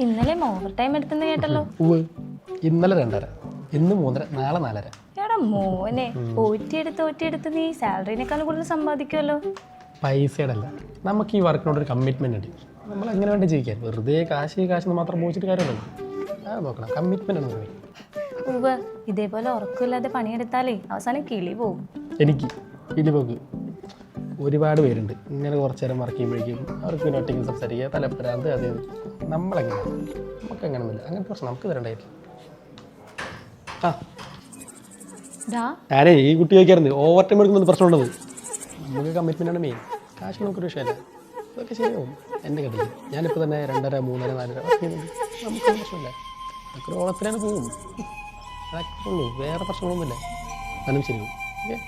ഇന്നലെ over time എടുത്തെന്ന് കേട്ടല്ലോ. ഇന്നലെ 2:30, ഇന്ന് 3:30, നാളെ 4:30. എടാ മോനെ, ഓറ്റിയെടുത്ത് നീ സാലറിനേക്കാളും കൂടുതൽ സമ്പാദിക്കുമല്ലോ. പൈസയുടെ അല്ല, നമുക്ക് ഈ വർക്കിനോടൊരു കമ്മിറ്റ്മെൻ്റ് ഉണ്ട്. നമ്മൾ എങ്ങനെ വേണ്ട ജീവിക്കാൻ, വെറുതെ കാശ് മാത്രം പോയിച്ചിട്ട് കാര്യമല്ലോ. നോക്കണം, കമ്മിറ്റ്മെൻ്റ് ആണ് പറയുന്നത്. ഇതേപോലെ ഉറക്കമില്ലാതെ പണിയെടുത്താലേ അവസാനം കിളി പോകും. എനിക്ക് കിളിപോക്ക് ഒരുപാട് പേരുണ്ട്. ഇങ്ങനെ കുറച്ച് നേരം വർക്ക് ചെയ്യുമ്പോഴേക്കും അവർക്ക് പിന്നെ ഒറ്റയ്ക്ക് സംസാരിക്കുക, തലപ്പരാന്ത്, അത് നമ്മളെങ്ങനെയാണ്, നമുക്ക് അങ്ങനെയൊന്നുമില്ല. അങ്ങനത്തെ പ്രശ്നം നമുക്ക് തരണ്ടായിട്ടില്ല. ഞാനേ ഈ കുട്ടി ചോദിക്കാറുണ്ട് ഓവർ ടൈം എടുക്കുന്നത് പ്രശ്നമുള്ളത്. നമുക്ക് കമ്മിറ്റ്മെൻ്റ് ആണ് മെയിൻ. കാശ് നമുക്കൊരു വിഷയമല്ല, അതൊക്കെ ശരിയാവും. എൻ്റെ കഥയിൽ ഞാനിപ്പോൾ തന്നെ 2:30, 3:30, 4:30 വർക്ക് ചെയ്യുന്നുണ്ട്. നമുക്കൊരു പ്രശ്നമില്ല, അതൊക്കെ ഓളത്തിലാണ് പോകും. അതൊക്കെ ഉള്ളൂ, വേറെ പ്രശ്നങ്ങളൊന്നുമില്ല. അതും ശരിയാവും. ഓക്കെ.